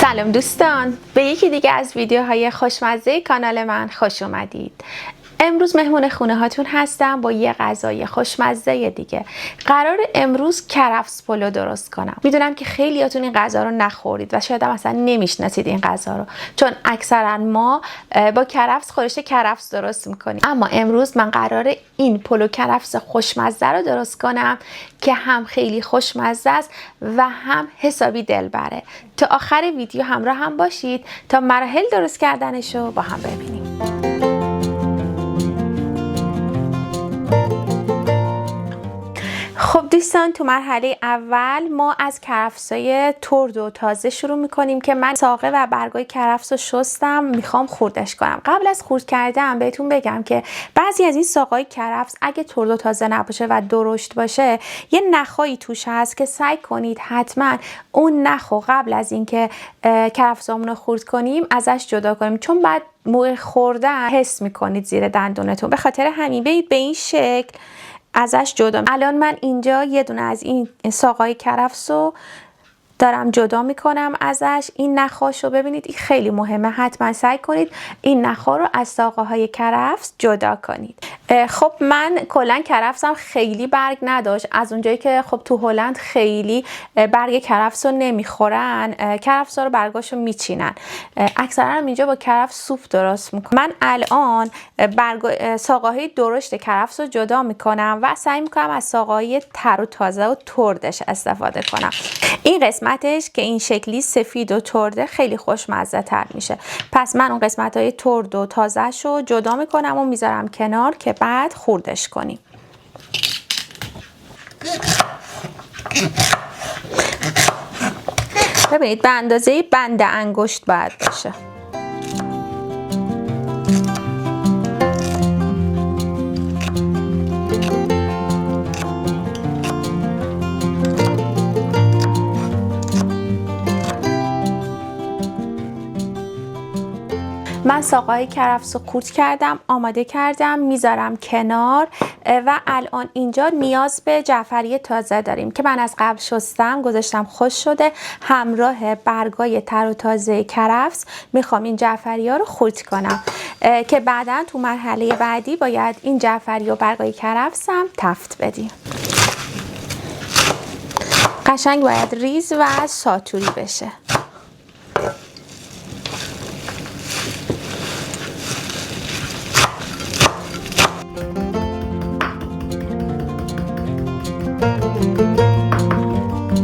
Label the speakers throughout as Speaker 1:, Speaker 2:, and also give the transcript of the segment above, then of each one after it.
Speaker 1: سلام دوستان، به یکی دیگه از ویدیوهای خوشمزه کانال من خوش اومدید. امروز مهمون خونه هاتون هستم با یه غذای خوشمزه دیگه. قرار امروز کرفس پلو درست کنم. میدونم که خیلیاتون این غذا رو نخورید و شاید هم اصلا نمیشناسید این غذا رو، چون اکثرا ما با کرفس خورش کرفس درست میکنیم. اما امروز من قراره این پلو کرفس خوشمزه رو درست کنم که هم خیلی خوشمزه است و هم حسابی دل بره. تا آخر ویدیو همراه هم باشید تا مراحل درست کردنش رو با هم ببینیم. خب دوستان، تو مرحله اول ما از کرفسای ترد و تازه شروع میکنیم که من ساقه و برگای کرفس رو شستم، میخوام خردش کنم. قبل از خرد کردن بهتون بگم که بعضی از این ساقای کرفس اگه ترد و تازه نباشه و درشت باشه یه نخایی توش هست که سعی کنید حتما اون نخو قبل از اینکه کرفسامون رو خرد کنیم ازش جدا کنیم، چون بعد موقع خوردن حس میکنید زیر دندونتون. به خاطر همین برید به این شکل ازش جدا. الان من اینجا یه دونه از این ساقای کرفس رو دارم جدا میکنم ازش. این نخاش رو ببینید، این خیلی مهمه، حتما سعی کنید این نخا رو از ساقه های کرفس جدا کنید. خب من کلا کرفسم خیلی برگ نداشت، از اونجایی که خب تو هلند خیلی برگ کرفس رو نمیخورن، کرفس ها رو برگاشو میچینن. اکثرا اینجا با کرفس سوپ درست میکنم. من الان ساقه های درشت کرفس رو جدا میکنم و سعی میکنم از ساقه های تر و تازه و تردش استفاده کنم. این قسمتش که این شکلی سفید و ترده خیلی خوشمزه تر میشه. پس من اون قسمت های ترد و تازه شو جدا میکنم و میذارم کنار که بعد خوردش کنیم. ببینید به اندازه بند انگشت باید باشه. من ساقه‌های کرفس رو خرد کردم، آماده کردم، میذارم کنار و الان اینجا نیاز به جعفری تازه داریم که من از قبل شستم گذاشتم خوش شده. همراه برگای تر و تازه کرفس میخوام این جعفری ها رو خرد کنم که بعدا تو مرحله بعدی باید این جعفری و برگای کرفس هم تفت بدیم. قشنگ باید ریز و ساتوری بشه.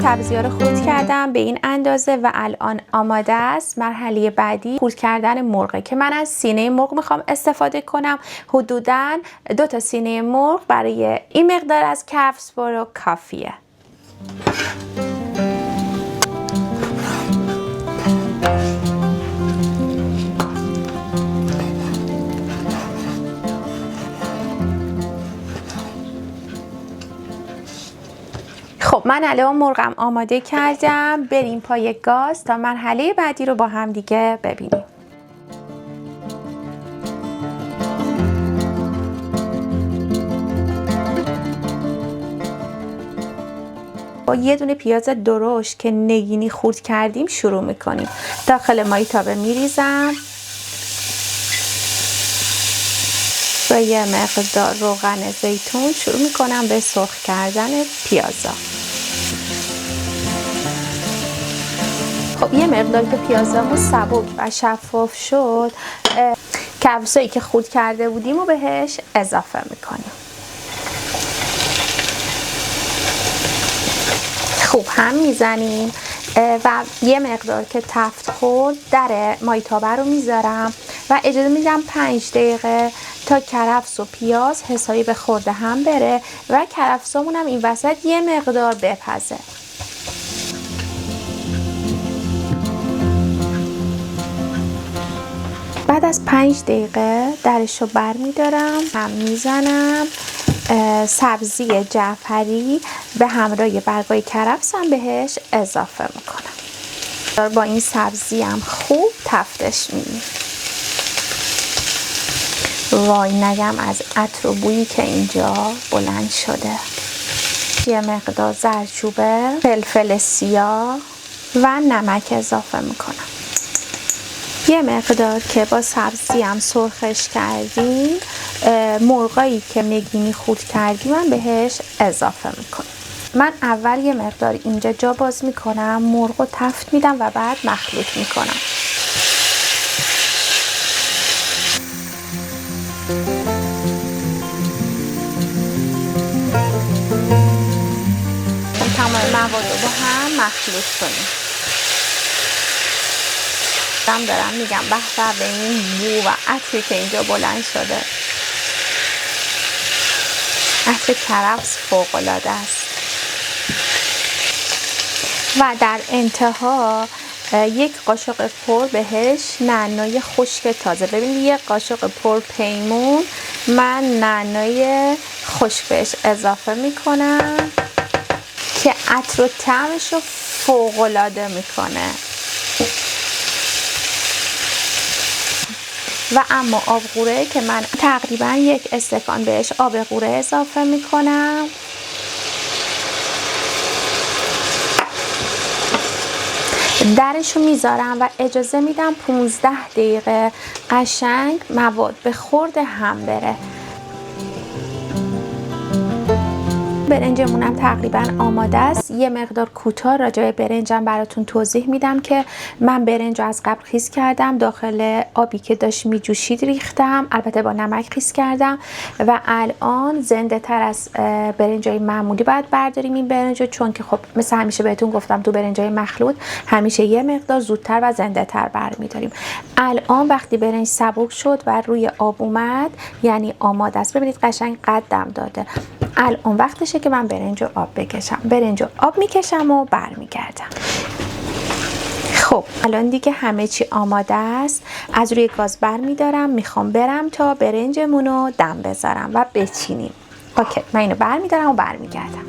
Speaker 1: سبزی‌ها رو خرد کردم به این اندازه و الان آماده است. مرحله بعدی خرد کردن مرغه که من از سینه مرغ میخوام استفاده کنم. حدوداً 2 تا سینه مرغ برای این مقدار از کرفس پلو کافیه. خب من الان مرغم آماده کردم، بریم پای گاز تا مرحله بعدی رو با هم دیگه ببینیم. با یه دونه پیاز درشت که نگینی خرد کردیم شروع میکنیم. داخل مایتابه میریزم و یه مقدار روغن زیتون شروع میکنم به سرخ کردن پیازا. خب یه مقدار که پیازامون سبک و شفاف شد، کرفسایی که خرد کرده بودیم و بهش اضافه میکنیم. خوب هم میزنیم و یه مقدار که تفت خورد در مایتابه رو میذارم و اجازه میدم 5 دقیقه تا کرفس و پیاز حسابی به خورده هم بره و کرفسامون هم این وسط یه مقدار بپزه. بعد از 5 دقیقه درش رو بر میدارم، هم میزنم سبزی جعفری به همراه برگای کرفس هم بهش اضافه میکنم. با این سبزی هم خوب تفتش میدیم. وای نگم از عطر و بویی که اینجا بلند شده. یه مقدار زردچوبه، فلفل سیاه و نمک اضافه میکنم. یه مقدار که با سبزی هم سرخش کردیم، مرغایی که نگینی خورد کردیم من بهش اضافه میکنم. من اول یه مقدار اینجا جا باز میکنم، مرغ رو تفت میدم و بعد مخلوط میکنم. تمام مواد رو با هم مخلوط کنیم. دارم میگم به به این بو و عطری که اینجا بلند شده. عطر کرفس فوق العاده است. و در انتها یک قاشق پر بهش نعنای خشک تازه. ببینید یک قاشق پر پیمون من نعنای خشک بهش اضافه میکنم که عطر و طعمش رو فوق العاده میکنه. و اما آب قوره که من تقریبا 1 استکان بهش آب قوره اضافه میکنم. درشو میذارم و اجازه میدم 15 دقیقه قشنگ مواد به خورد هم بره. برنجمونم تقریبا آماده است. یه مقدار کوتاه راجع به برنجم براتون توضیح میدم که من برنج رو از قبل خیس کردم، داخل آبی که داشت میجوشید ریختم، البته با نمک خیس کردم و الان زنده تر از برنجای معمولی باید برداریم این برنج رو، چون که خب مثل همیشه بهتون گفتم تو برنجای مخلوط همیشه یه مقدار زودتر و زنده تر برمیداریم. الان وقتی برنج سبک شد و روی آب اومد یعنی آماده است. ببینید قشنگ قدم داده. الان وقتشه که من برنج رو آب بکشم. برنج رو آب میکشم و برمیگردم. خب الان دیگه همه چی آماده است. از روی گاز برمیدارم، میخوام برم تا برنجمون رو دم بذارم و بچینیم. اوکی، من اینو برمیدارم و برمیگردم.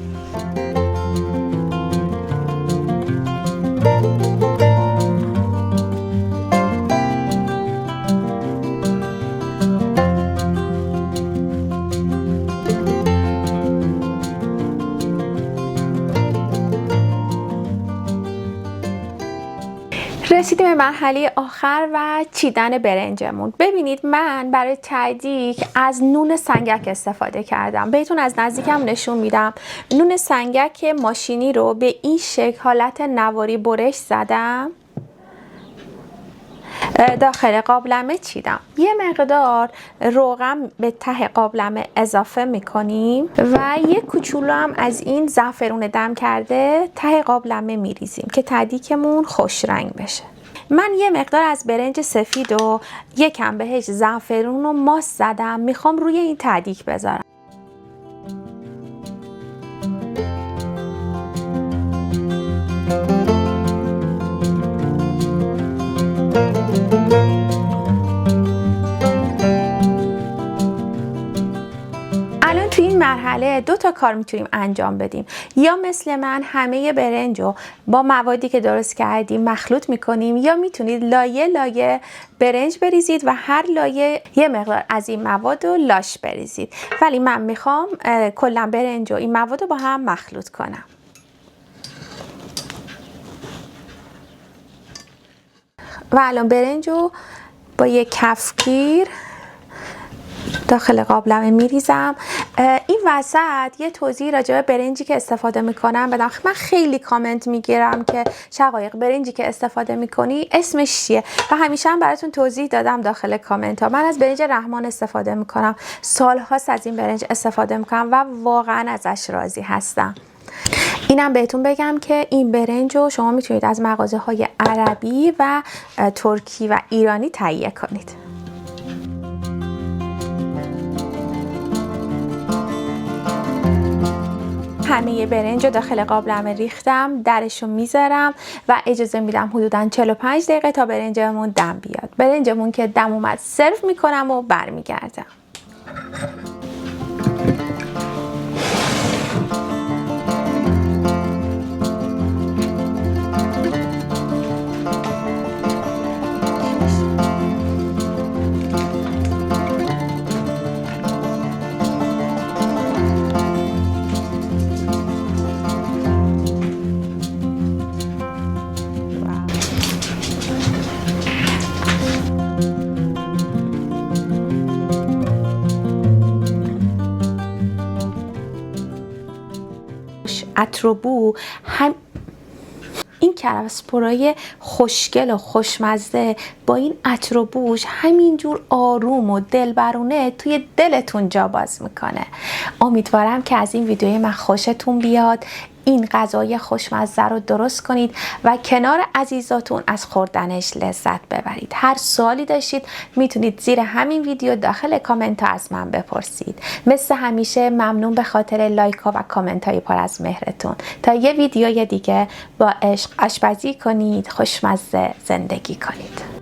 Speaker 1: رسیدیم به مرحله آخر و چیدن برنجمون. ببینید من برای تدیک از نون سنگک استفاده کردم. بهتون از نزدیکم نشون میدم. نون سنگک ماشینی رو به این شکل حالت نواری برش زدم، داخل قابلمه چیدم. یه مقدار روغن به ته قابلمه اضافه میکنیم و یه کوچولو هم از این زعفرون دم کرده ته قابلمه میریزیم که تدیکمون خوش رنگ بشه. من یه مقدار از برنج سفید و یکم بهش زعفرون و ماست زدم، میخوام روی این تدیک بذارم. الان توی این مرحله 2 تا کار میتونیم انجام بدیم. یا مثل من همه برنج رو با موادی که درست کردیم مخلوط میکنیم، یا میتونید لایه لایه برنج بریزید و هر لایه یه مقدار از این مواد رو لاش بریزید. ولی من میخوام کلا برنج و این مواد رو با هم مخلوط کنم. و الان برنج رو با یک کفگیر داخل قابلمه میریزم. این وسط یه توضیح راجع به برنجی که استفاده میکنم بدم. من خیلی کامنت میگیرم که شقایق برنجی که استفاده میکنی اسمش چیه و همیشه هم براتون توضیح دادم داخل کامنت ها. من از برنج رحمان استفاده میکنم، سالهاست از این برنج استفاده میکنم و واقعا ازش راضی هستم. اینم بهتون بگم که این برنج رو شما میتونید از مغازه‌های عربی و ترکی و ایرانی تهیه کنید. همه برنج رو داخل قابلمه ریختم، درشو میذارم و اجازه میدم حدوداً 45 دقیقه تا برنجمون دم بیاد. برنجمون که دم اومد سرو میکنم و برمیگردم. عطر و بو این کرفس پلوهای خوشگل و خوشمزه با این عطر و بوش همینجور آروم و دلبرونه توی دلتون جا باز میکنه. امیدوارم که از این ویدیوی من خوشتون بیاد، این غذای خوشمزه رو درست کنید و کنار عزیزاتون از خوردنش لذت ببرید. هر سوالی داشتید میتونید زیر همین ویدیو داخل کامنت ها از من بپرسید. مثل همیشه ممنون به خاطر لایک ها و کامنت های پر از مهرتون. تا یه ویدیوی دیگه با عشق آشپزی کنید، خوشمزه زندگی کنید.